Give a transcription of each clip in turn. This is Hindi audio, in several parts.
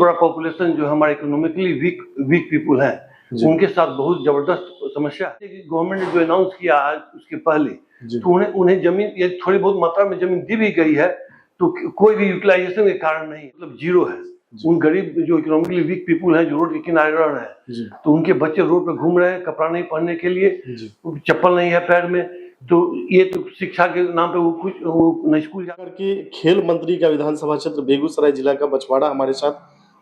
बड़ा पॉपुलेशन जो हमारे इकोनॉमिकली वीक पीपुल हैं, उनके साथ बहुत जबरदस्त समस्या है। गवर्नमेंट ने जो अनाउंस किया आज उसके पहले तो उन्हें जमीन ये थोड़ी बहुत मात्रा में जमीन दी भी गई है, तो कोई भी यूटिलाइजेशन के कारण नहीं, मतलब जीरो है। उन गरीब जो इकोनॉमिकली वीक पीपुल हैं जो रोड के किनारे रह रहे हैं, तो उनके बच्चे रोड पर घूम रहे हैं कपड़ा नहीं पहनने के लिए, चप्पल नहीं है पैर में, तो ये तो शिक्षा के नाम पे वो न स्कूल जाकर के। खेल मंत्री का विधानसभा क्षेत्र बेगूसराय जिला का बछवाड़ा, हमारे साथ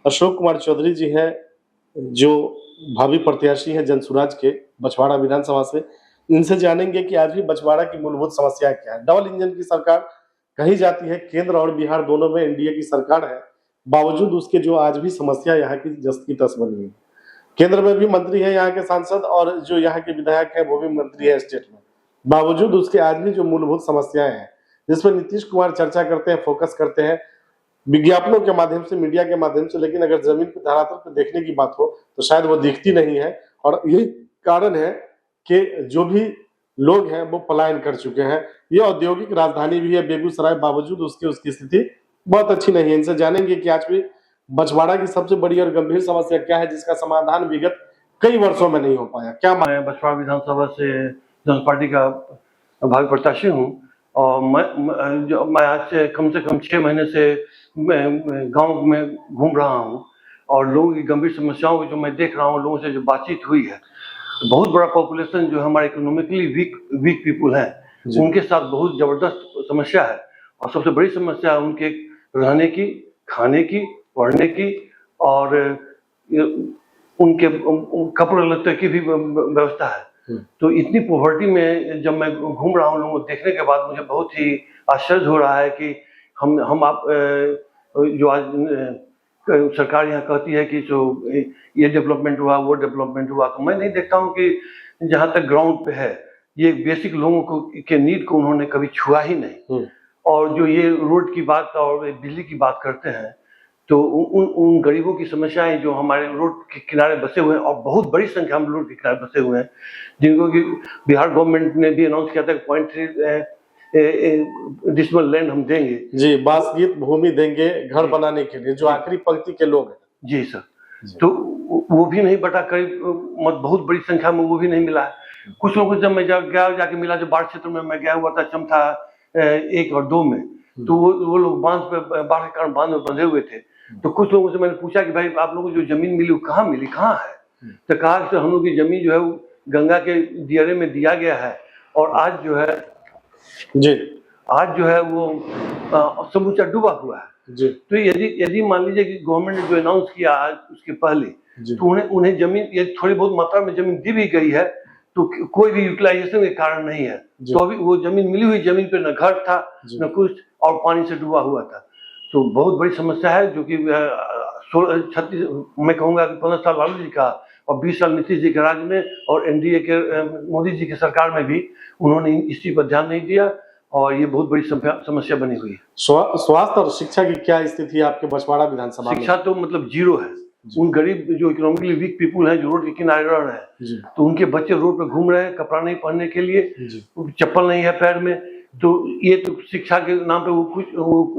अशोक कुमार चौधरी जी हैं, जो भावी प्रत्याशी हैं जनसुराज के बछवाड़ा विधानसभा से। इनसे जानेंगे कि आज भी बछवाड़ा की मूलभूत समस्या क्या है। डबल इंजन की सरकार कही जाती है, केंद्र और बिहार दोनों में एनडीए की सरकार है, बावजूद उसके जो आज भी समस्या यहाँ की जस्त की तस बनी है। केंद्र में भी मंत्री है यहाँ के सांसद, और जो यहाँ के विधायक है वो भी मंत्री है स्टेट में, बावजूद उसके आज भी जो मूलभूत समस्याएं हैं जिसपर नीतीश कुमार चर्चा करते हैं, फोकस करते हैं विज्ञापनों के माध्यम से, मीडिया के माध्यम से, लेकिन अगर जमीन पर धरातल पर देखने की बात हो तो शायद वो दिखती नहीं है। और यही कारण है कि जो भी लोग हैं वो पलायन कर चुके हैं। ये औद्योगिक राजधानी भी है बेगूसराय, बावजूद उसकी स्थिति बहुत अच्छी नहीं है। इनसे जानेंगे कि आज भी बछवाड़ा की सबसे बड़ी और गंभीर समस्या क्या है, जिसका समाधान विगत कई वर्षों में नहीं हो पाया। क्या मैं बछवाड़ा विधानसभा से जनता पार्टी का भावी प्रत्याशी हूँ, और मैं आज से कम 6 महीने से गांव में घूम रहा हूँ, और लोगों की गंभीर समस्याओं को जो मैं देख रहा हूँ, लोगों से जो बातचीत हुई है, बहुत बड़ा पॉपुलेशन जो हमारे इकोनॉमिकली वीक पीपुल हैं, उनके साथ बहुत जबरदस्त समस्या है। और सबसे बड़ी समस्या है उनके रहने की, खाने की, पढ़ने की, और उनके कपड़े लत्ते की भी व्यवस्था है। तो इतनी पॉवर्टी में जब मैं घूम रहा हूँ, लोगों को देखने के बाद मुझे बहुत ही आश्चर्य हो रहा है कि हम आप जो आज सरकार यहाँ कहती है कि जो ये डेवलपमेंट हुआ, वो डेवलपमेंट हुआ, तो मैं नहीं देखता हूँ कि जहाँ तक ग्राउंड पे है ये बेसिक लोगों को के नीड को उन्होंने कभी छुआ ही नहीं। और जो ये रोड की बात और बिजली की बात करते हैं, तो उन गरीबों की समस्याएं जो हमारे रोड के किनारे बसे हुए हैं, और बहुत बड़ी संख्या में रोड के किनारे बसे हुए हैं, जिनको कि बिहार गवर्नमेंट ने भी अनाउंस किया था कि 0.3 डिसमल लैंड हम देंगे, जी, बासगीत भूमि देंगे घर बनाने के लिए, जो आखिरी पंक्ति के लोग हैं। जी सर, तो वो भी नहीं बटा, करीब बहुत बड़ी संख्या में वो भी नहीं मिला है। कुछ लोगों को जब मैं जाके मिला, जो बाढ़ क्षेत्र में मैं गया हुआ था, चमथा 1 और 2 में, तो वो लोग बांध पे, बाढ़ के कारण बांध में बंधे हुए थे। तो कुछ लोगों से मैंने पूछा कि भाई आप लोगों को जो जमीन मिली वो कहाँ मिली, कहाँ है? तो कहा कि हम लोग की जमीन जो है वो गंगा के दियरे में दिया गया है, और आज जो है जी, आज जो है वो समूचा डूबा हुआ है जी। तो यदि मान लीजिए कि गवर्नमेंट ने जो अनाउंस किया आज उसके पहले, तो उन्हें जमीन ये थोड़ी बहुत मात्रा में जमीन दी भी गई है, तो कोई भी यूटिलाइजेशन के कारण नहीं है। तो अभी वो जमीन मिली हुई जमीन पे न घर था न कुछ, और पानी से डूबा हुआ था। तो बहुत बड़ी समस्या है, जो कि 36 मैं कहूँगा कि 15 साल लालू जी का और 20 साल नीतीश जी के राज में, और एनडीए के मोदी जी की सरकार में भी उन्होंने इस चीज पर ध्यान नहीं दिया, और ये बहुत बड़ी समस्या बनी हुई है। स्वास्थ्य और शिक्षा की क्या स्थिति है आपके बछवाड़ा विधानसभा में? शिक्षा तो मतलब जीरो है। उन गरीब जो इकोनॉमिकली वीक पीपुल हैं जो रोड के किनारे रह रहे हैं, तो उनके बच्चे रोड पे घूम रहे हैं कपड़ा नहीं पहनने के लिए, चप्पल नहीं है पैर में, तो ये तो शिक्षा के नाम पे वो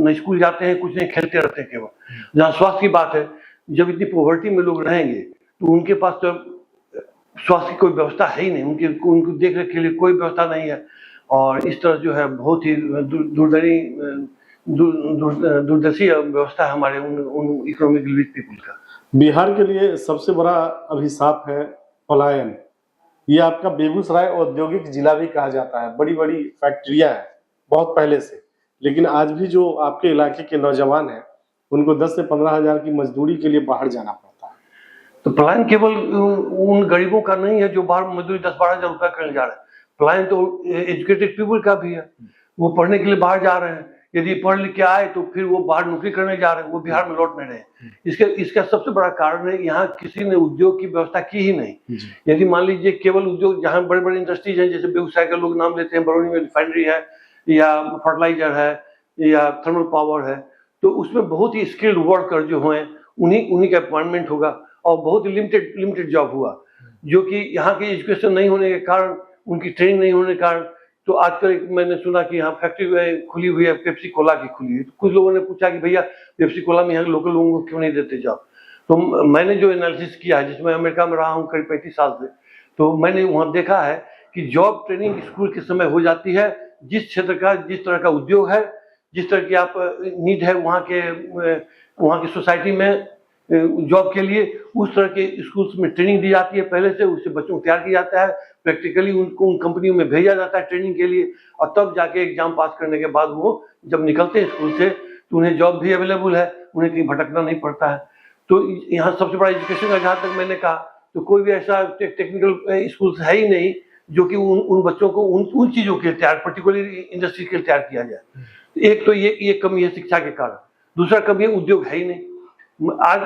न स्कूल जाते हैं, कुछ नहीं, खेलते रहते हैं केवल। जहाँ स्वास्थ्य की बात है, जब इतनी पॉवर्टी में लोग रहेंगे तो उनके पास तो स्वास्थ्य की कोई व्यवस्था है ही नहीं, उनको देख रेख के लिए कोई व्यवस्था नहीं है। और इस तरह जो है बहुत ही दूरदर्शी व्यवस्था है हमारे उन इकोनॉमिकली वीक पीपुल का। बिहार के लिए सबसे बड़ा अभिशाप है पलायन। ये आपका बेगूसराय औद्योगिक जिला भी कहा जाता है, बड़ी बड़ी फैक्ट्रियां हैं बहुत पहले से, लेकिन आज भी जो आपके इलाके के नौजवान हैं उनको 10 से 15 हजार की मजदूरी के लिए बाहर जाना पड़ता है। तो पलायन केवल उन गरीबों का नहीं है जो बाहर मजदूरी 10-12 हजार रुपया करने जा रहे हैं, पलायन तो एजुकेटेड पीपुल का भी है। वो पढ़ने के लिए बाहर जा रहे हैं, यदि पढ़ लिख के आए तो फिर वो बाहर नौकरी करने जा रहे हैं, वो बिहार में लौट नहीं रहे। इसका सबसे बड़ा कारण है यहाँ किसी ने उद्योग की व्यवस्था की ही नहीं। यदि मान लीजिए केवल उद्योग, जहाँ बड़े बड़े इंडस्ट्रीज हैं, जैसे बेगूसराय का लोग नाम लेते हैं, बरौनी में रिफाइनरी है या फर्टिलाइजर है या थर्मल पावर है, तो उसमें बहुत ही स्किल्ड वर्कर जो हैं उन्हीं का अपॉइंटमेंट होगा, और बहुत ही लिमिटेड जॉब हुआ, जो कि यहाँ की एजुकेशन नहीं होने के कारण, उनकी ट्रेनिंग नहीं होने के कारण। तो आजकल मैंने सुना कि यहाँ फैक्ट्री खुली हुई है, पेप्सी कोला की खुली है। तो कुछ लोगों ने पूछा कि भैया पेप्सी कोला में यहाँ लोकल लोगों को क्यों नहीं देते जॉब? तो मैंने जो एनालिसिस किया है, जिसमें अमेरिका में रहा हूँ करीब 35 साल से, तो मैंने वहाँ देखा है कि जॉब ट्रेनिंग स्कूल के समय हो जाती है। जिस क्षेत्र का, जिस तरह का उद्योग है, जिस तरह की आप नीड है वहाँ की सोसाइटी में जॉब के लिए, उस तरह के स्कूल्स में ट्रेनिंग दी जाती है पहले से। उससे बच्चों को तैयार किया जाता है, प्रैक्टिकली उनको उन कंपनियों में भेजा जाता है ट्रेनिंग के लिए, और तब जाके एग्जाम पास करने के बाद वो जब निकलते हैं स्कूल से तो उन्हें जॉब भी अवेलेबल है, उन्हें कहीं भटकना नहीं पड़ता है। तो यहाँ सबसे बड़ा एजुकेशन का, जहाँ तक मैंने कहा, तो कोई भी ऐसा टेक्निकल स्कूल है ही नहीं जो कि उन बच्चों को उन चीज़ों के लिए तैयार, पर्टिकुलरली इंडस्ट्री के लिए तैयार किया जाए। एक तो ये कमी है शिक्षा के कारण। दूसरा कमी है उद्योग है ही नहीं। आज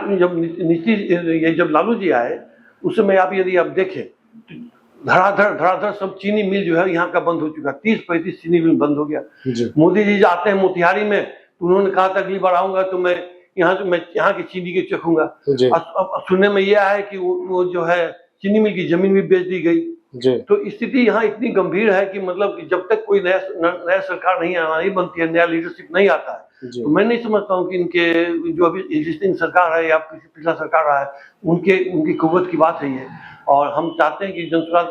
जब लालू जी आए उस समय यदि आप देखें तो धड़ाधड़ सब चीनी मिल जो है यहाँ का बंद हो चुका, 30-35 चीनी मिल बंद हो गया। मोदी जी आते हैं मोतिहारी में तो उन्होंने कहा था अगली बार आऊंगा तो मैं यहाँ की चीनी के चखूंगा। अब सुनने में यह है कि वो जो है चीनी मिल की जमीन भी बेच दी गई। तो स्थिति यहाँ इतनी गंभीर है कि मतलब कि जब तक कोई नया सरकार नहीं बनती है, नया लीडरशिप नहीं आता है, तो मैं नहीं समझता हूँ कि इनके जो अभी एग्जिस्टिंग सरकार है या पिछला सरकार रहा है उनकी कुव्वत की बात है ये। और हम चाहते हैं कि जनसुराज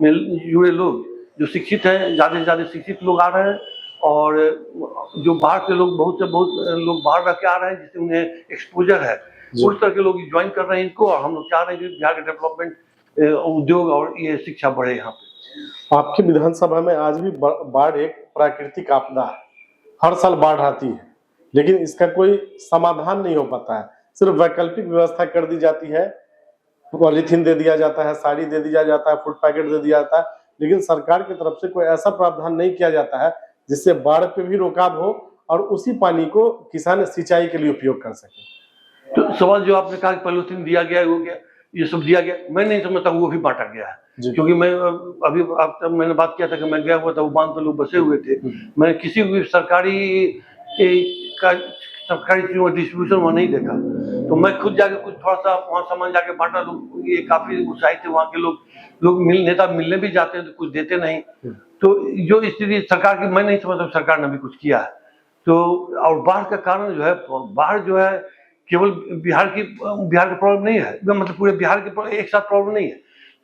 में जुड़े लोग जो शिक्षित हैं, ज़्यादा से ज़्यादा शिक्षित लोग आ रहे हैं, और जो बाहर से लोग बहुत लोग बाहर रह के आ रहे हैं जिससे उन्हें एक्सपोजर है, उस तरह के लोग ज्वाइन कर रहे हैं इनको। और हम लोग चाह रहे हैं कि बिहार के डेवलपमेंट, उद्योग और ये शिक्षा बढ़े यहाँ पे। आपकी विधानसभा में आज भी बाढ़ एक प्राकृतिक आपदा है, हर साल बाढ़ आती है, लेकिन इसका कोई समाधान नहीं हो पाता है। सिर्फ वैकल्पिक व्यवस्था कर दी जाती है, पॉलीथीन दे दिया जाता है, साड़ी दे दिया जाता है, फूड पैकेट दे दिया जाता है, लेकिन सरकार की तरफ से कोई ऐसा प्रावधान नहीं किया जाता है जिससे बाढ़ पे भी रोकाव हो और उसी पानी को किसान सिंचाई के लिए उपयोग कर सके। तो सवाल जो आपने कहा पॉलीथीन दिया गया, हो गया, ये सब दिया गया, मैं नहीं समझता वो भी बांटा गया है। क्योंकि मैं अभी मैंने बात किया था कि मैं गया हुआ था, वो बांध पर लोग बसे हुए थे, मैंने किसी भी सरकारी डिस्ट्रीब्यूशन वहाँ नहीं देखा। तो मैं खुद जाके कुछ थोड़ा सा वहाँ सामान जाके बांटा, लोग ये काफी उत्साहित थे वहाँ के लोग नेता मिलने भी जाते हैं तो कुछ देते नहीं। तो जो स्थिति सरकार की, मैं नहीं समझता सरकार ने भी कुछ किया है। तो और बाढ़ का कारण जो है, बाढ़ जो है केवल बिहार की प्रॉब्लम नहीं है, मतलब पूरे बिहार की एक साथ प्रॉब्लम नहीं है।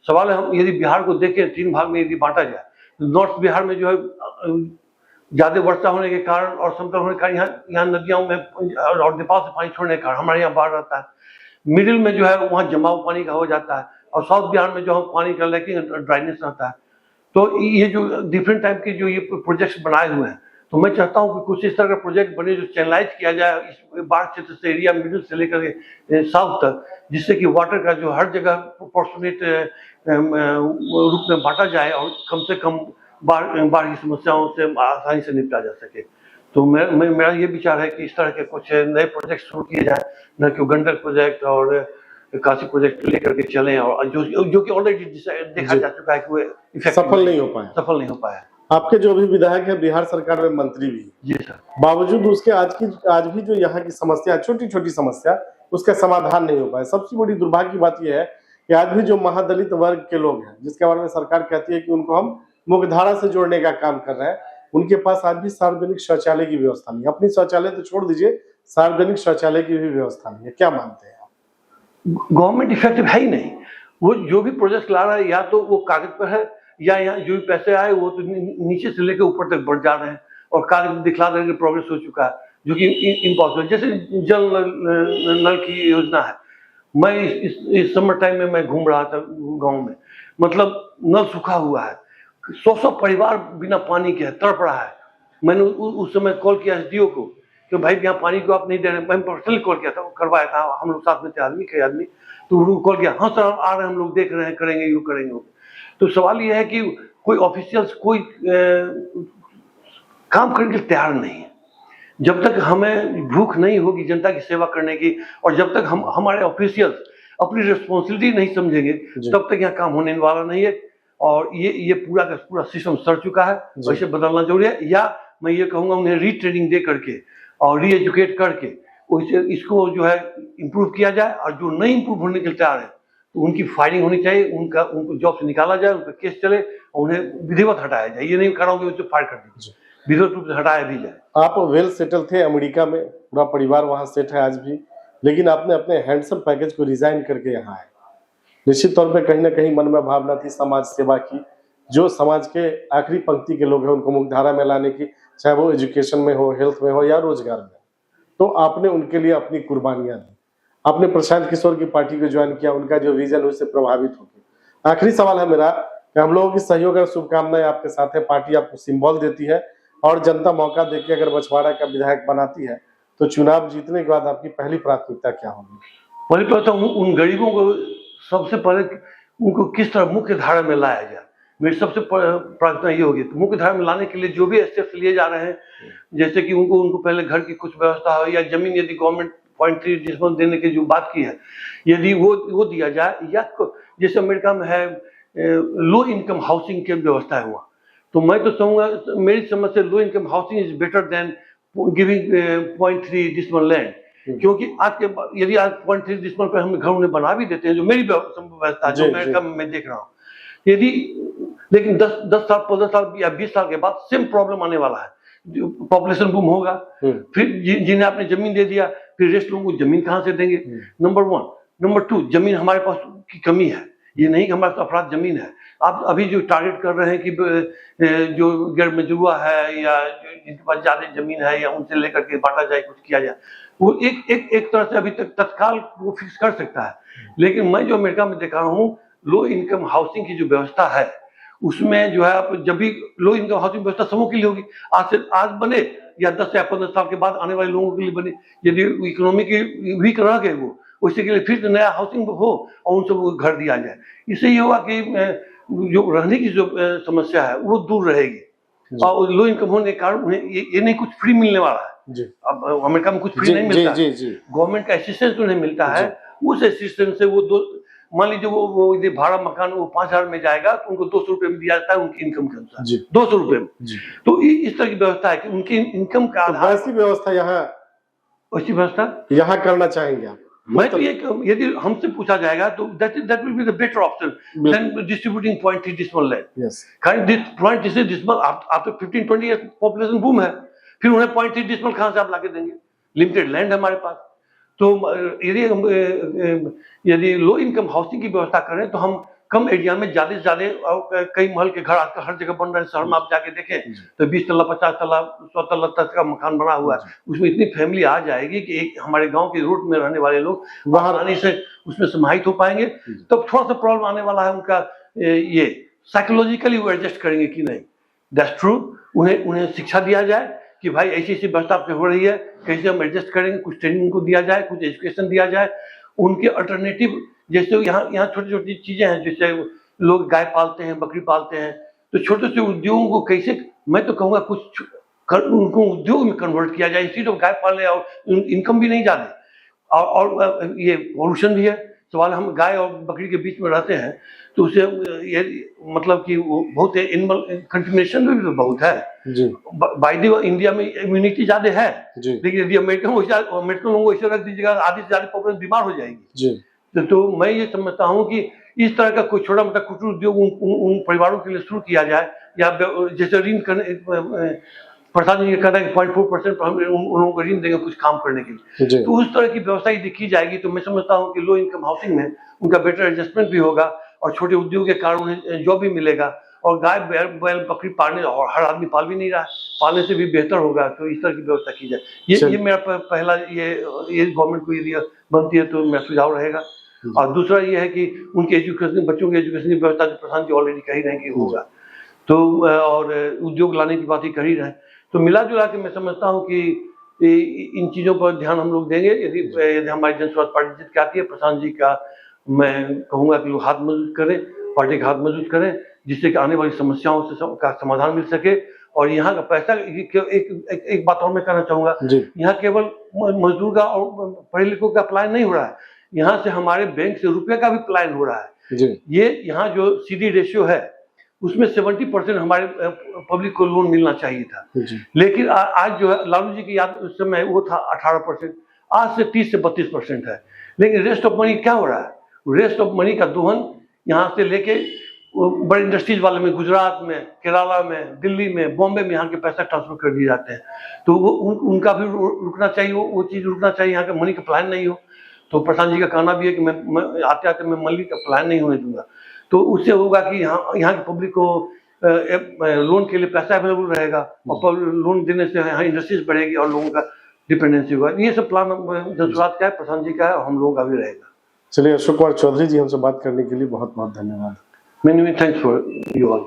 सवाल है, हम यदि बिहार को देखें 3 भाग में यदि बांटा जाए, नॉर्थ बिहार में जो है ज्यादा वर्षा होने के कारण और समतल होने के कारण यहाँ नदियों में और नेपाल से पानी छोड़ने के कारण हमारे यहाँ बाढ़ आता है। मिडिल में जो है वहाँ जमाव पानी का हो जाता है, और साउथ बिहार में जो हम पानी का लेकिन ड्राइनेस रहता है। तो ये जो डिफरेंट टाइप के जो ये प्रोजेक्ट्स बनाए हुए हैं, तो मैं चाहता हूँ कि कुछ इस तरह का प्रोजेक्ट बने जो चैनलाइज किया जाए इस बाढ़ क्षेत्र से, एरिया मिडिल से लेकर साउथ तक, जिससे कि वाटर का जो हर जगह प्रोपोर्शनेट रूप में बांटा जाए और कम से कम बाढ़ की समस्याओं से आसानी से निपटा जा सके। तो मेरा ये विचार है कि इस तरह के कुछ नए प्रोजेक्ट शुरू किए जाए, न कि गंडक प्रोजेक्ट और काशी प्रोजेक्ट लेकर के चलें, और जो कि ऑलरेडी देखा जा चुका है कि वो सफल नहीं हो पाया। आपके जो भी विधायक है बिहार सरकार में मंत्री भी, जी सर, बावजूद उसके आज भी जो यहाँ की समस्या, छोटी छोटी समस्या, उसका समाधान नहीं हो पाया। सबसे बड़ी दुर्भाग्य की बात यह है कि आज भी जो महादलित वर्ग के लोग हैं, जिसके बारे में सरकार कहती है कि उनको हम मुख्यधारा से जोड़ने का काम कर रहे हैं, उनके पास आज भी सार्वजनिक शौचालय की व्यवस्था नहीं है। अपनी शौचालय तो छोड़ दीजिए, सार्वजनिक शौचालय की भी व्यवस्था नहीं है। क्या मानते हैं आप? गवर्नमेंट इफेक्टिव है ही नहीं। वो जो भी प्रोजेक्ट ला रहा है या तो वो कागज पर है, या यहाँ जो भी पैसे आए वो तो नीचे से लेकर ऊपर तक बढ़ जा रहे हैं, और कागज दिखला रहे हैं प्रोग्रेस हो चुका है, जो कि इम्पॉसिबल। जैसे जल नल की योजना है, मैं इस समर टाइम में मैं घूम रहा था गांव में, मतलब नल सूखा हुआ है, 100 परिवार बिना पानी के तड़प रहा है। मैंने उस समय कॉल किया एसडीओ को कि भाई यहाँ पानी को आप नहीं दे रहे। मैं पर्सनली कॉल किया था, करवाया था, हम लोग साथ में थे कई आदमी, तो उनको कॉल किया, हाँ सर आ रहे हैं हम लोग, देख रहे हैं, करेंगे यूँ करेंगे। तो सवाल ये है कि कोई ऑफिशियल्स कोई काम करने के लिए तैयार नहीं है। जब तक हमें भूख नहीं होगी जनता की सेवा करने की, और जब तक हम हमारे ऑफिशियल्स अपनी रिस्पॉन्सिबिलिटी नहीं समझेंगे, तब तक यहाँ काम होने वाला नहीं है। और ये पूरा का पूरा सिस्टम सड़ चुका है, वैसे बदलना जरूरी है। या मैं ये कहूँगा उन्हें रीट्रेनिंग दे करके और री एजुकेट करके इसको जो है इम्प्रूव किया जाए, और जो नहीं इम्प्रूव होने के लिए तैयार है तो उनकी फायरिंग होनी चाहिए, उनको जॉब से निकाला जाए, उनका केस चले और उन्हें विधिवत हटाया जाए। ये नहीं कह रहा हूँ कि उसे फायर कर दीजिए, विधिवत रूप से हटाया भी जाए। आप वेल सेटल थे अमेरिका में, पूरा परिवार वहाँ सेट है आज भी, लेकिन आपने अपने हैंडसम पैकेज को रिजाइन करके यहाँ आए। निश्चित तौर पे कहीं ना कहीं मन में भावना थी समाज सेवा की, जो समाज के आखिरी पंक्ति के लोग हैं उनको मुख्यधारा में लाने की, चाहे वो एजुकेशन में हो, हेल्थ में हो या रोजगार में। तो आपने उनके लिए अपनी कुर्बानियां दी। आपने प्रशांत किशोर की पार्टी को ज्वाइन किया, उनका जो विजन है उससे प्रभावित होकर। आखिरी सवाल है मेरा कि हम लोगों की सहयोग और शुभकामनाएं आपके साथ है। पार्टी आपको सिंबल देती है और जनता मौका देके अगर बछवाड़ा का विधायक बनाती है तो चुनाव जीतने के बाद आपकी पहली प्राथमिकता क्या होगी? पहले तो उन गरीबों को सबसे पहले उनको किस तरह मुख्य धारा में लाया जाए, मेरी सबसे प्रार्थना ये होगी। तो मुख्य धारा में लाने के लिए जो भी स्टेप्स लिए जा रहे हैं, जैसे कि उनको पहले घर की कुछ व्यवस्था हो या जमीन यदि गवर्नमेंट 0.3 डिसमल देने की जो बात की है यदि वो दिया जाए, या जैसे अमेरिका में है लो इनकम हाउसिंग की व्यवस्था है वहाँ, तो मैं तो कहूँगा मेरी समझ से low income housing is better than giving 0.3 decimal land. क्योंकि आज के यदि आज 0.3 डिसमल पर हम घर उन्हें बना भी देते हैं, जो मेरी व्यवस्था जो अमेरिका में मैं देख रहा हूँ, यदि लेकिन 10 साल 15 साल या 20 साल के बाद सेम प्रॉब्लम आने वाला है। पॉपुलेशन बूम होगा, फिर जिन्हें आपने जमीन दे दिया फिर रेस्ट लोगों को जमीन कहाँ से देंगे? नंबर 1। नंबर 2, जमीन हमारे पास की कमी है, ये नहीं कि हमारे पास अफराद जमीन है। आप अभी जो टारगेट कर रहे हैं कि जो गैर मजरूआ है या जिनके पास ज्यादा जमीन है या उनसे लेकर के बांटा जाए, कुछ किया जाए, वो एक तरह से अभी तक तत्काल वो फिक्स कर सकता है। लेकिन मैं जो अमेरिका में देखा हूँ, लो इनकम हाउसिंग की जो व्यवस्था है उसमें जो है आप जब भी लो इनकम हाउसिंग व्यवस्था सबों के लिए होगी, आज बने या 10 या 15 साल के बाद आने वाले लोगों के लिए बने, यदि इकोनॉमी की वीक रह गए वो उसके लिए फिर से नया हाउसिंग हो और उन सबको घर दिया जाए। इससे ये होगा कि जो रहने की जो समस्या है वो दूर रहेगी और लो इनकम होने के कारण उन्हें ये नहीं कुछ फ्री मिलने वाला है। अब अमेरिका में कुछ फ्री नहीं मिलता, गवर्नमेंट का असिस्टेंस उन्हें मिलता है। उस असिस्टेंस से वो मान लीजिए वो यदि भाड़ा मकान वो 5,000 में जाएगा तो उनको 200 रुपए में दिया जाता है उनकी इनकम के अनुसार, 200 रुपए में। तो इस तरह की व्यवस्था है कि उनकी इनकम का आधार, वैसी व्यवस्था यहाँ करना चाहेंगे आप? मैं तो ये यदि हमसे पूछा जाएगा तो that will be the better option than distributing 0.3 decimal land. Kind this 0.3 decimal after 15-20 years population boom है, फिर उन्हें 0.3 डिसमल कहां से आप लाके देंगे? लिमिटेड लैंड है हमारे पास। तो यदि लो इनकम हाउसिंग की व्यवस्था करें तो हम कम एरिया में ज्यादा से ज्यादा, कई महल के घर आजकल हर जगह बन रहे हैं, शहर में आप जाके देखें तो 20 तल्ला 50 तल्ला 100 तल्ला तक का मकान बना हुआ है। उसमें इतनी फैमिली आ जाएगी कि एक हमारे गांव के रूट में रहने वाले लोग आसानी से उसमें समाहित हो पाएंगे। तब थोड़ा सा प्रॉब्लम आने वाला है उनका, ये साइकोलॉजिकली वो एडजस्ट करेंगे कि नहीं। That's true. उन्हें शिक्षा दिया जाए कि भाई ऐसी ऐसी व्यवस्था आपसे हो रही है, कैसे हम एडजस्ट करेंगे, कुछ ट्रेनिंग को दिया जाए, कुछ एजुकेशन दिया जाए। उनके अल्टरनेटिव जैसे यहाँ छोटी छोटी चीजें हैं, जैसे लोग गाय पालते हैं, बकरी पालते हैं, तो छोटे से उद्योगों को कैसे, मैं तो कहूँगा कुछ उनको उद्योग में कन्वर्ट किया जाए इंस्टीट्यूट ऑफ गाय पालने, और इनकम भी नहीं ज्यादा और ये पॉल्यूशन भी है। सवाल हम गाय और बकरी के बीच में रहते हैं तो उसे ये मतलब कि वो बहुत एनिमल कंटेमिनेशन भी बहुत है। बाय द वे इंडिया में इम्यूनिटी ज्यादा है, लेकिन यदि अमेरिकन लोगों को ऐसे रख दीजिएगा आधी से ज्यादा पॉपुलेशन बीमार हो जाएगी। तो मैं ये समझता हूँ कि इस तरह का कोई छोटा मोटा कुटीर उद्योग उन परिवारों के लिए शुरू किया जाए, या जैसे ऋण करने प्रसाद जी कहता है 0.4% हम उन लोगों को ऋण देंगे कुछ काम करने के लिए। तो उस तरह की व्यवस्था यदि की जाएगी तो मैं समझता हूँ कि लो इनकम हाउसिंग में उनका बेटर एडजस्टमेंट भी होगा और छोटे उद्योग के कारण उन्हें जॉब भी मिलेगा। और गाय बैल बकरी पालने, और हर आदमी पाल भी नहीं रहा, पालने से भी बेहतर होगा। तो इस तरह की व्यवस्था की जाए, ये मेरा पहला ये गवर्नमेंट को यदि बनती है तो मेरा सुझाव रहेगा। और दूसरा ये है कि उनके एजुकेशन, बच्चों के एजुकेशन की व्यवस्था जो प्रधान जी ऑलरेडी कह ही रहे हैं कि होगा, तो और उद्योग लाने की बात ही कर ही रहे हैं। तो मिला जुला के मैं समझता हूँ कि इन चीजों पर ध्यान हम लोग देंगे। यदि हमारी जन स्वराज पार्टी जीत के आती है, प्रशांत जी का मैं कहूँगा कि लोग हाथ मजबूत करें, पार्टी का हाथ मजबूत करें, जिससे कि आने वाली समस्याओं से का समाधान मिल सके। और यहाँ का पैसा, एक बात और मैं कहना चाहूँगा, यहाँ केवल मजदूर का और पढ़े लिखों का पलायन नहीं हो रहा है, यहाँ से हमारे बैंक से रुपये का भी पलायन हो रहा है। ये यहाँ जो CD रेशियो है उसमें 70% हमारे पब्लिक को लोन मिलना चाहिए था, लेकिन आज जो है लालू जी की याद उस समय वो था 18%, आज से 30 से 32% है। लेकिन रेस्ट ऑफ मनी क्या हो रहा है? रेस्ट ऑफ मनी का दोहन यहाँ से लेके बड़े इंडस्ट्रीज वाले में, गुजरात में, केरला में, दिल्ली में, बॉम्बे में यहाँ के पैसा ट्रांसफर कर दिए जाते हैं। तो वो उनका भी रुकना चाहिए, वो चीज़ रुकना चाहिए, यहाँ का मनी का प्लान नहीं हो। तो प्रशांत जी का कहना भी है कि मैं आते आते मैं मंडी का प्लान नहीं होने दूंगा। तो उससे होगा कि यहाँ की पब्लिक को लोन के लिए पैसा अवेलेबल रहेगा और लोन देने से यहाँ इंडस्ट्रीज बढ़ेगी और लोगों का डिपेंडेंसी होगा। ये सब प्लान जनसुराज का है, प्रशांत जी का है और हम लोगों का भी रहेगा। चलिए, अशोक कुमार चौधरी जी हमसे बात करने के लिए बहुत बहुत धन्यवाद। Many thanks for you all.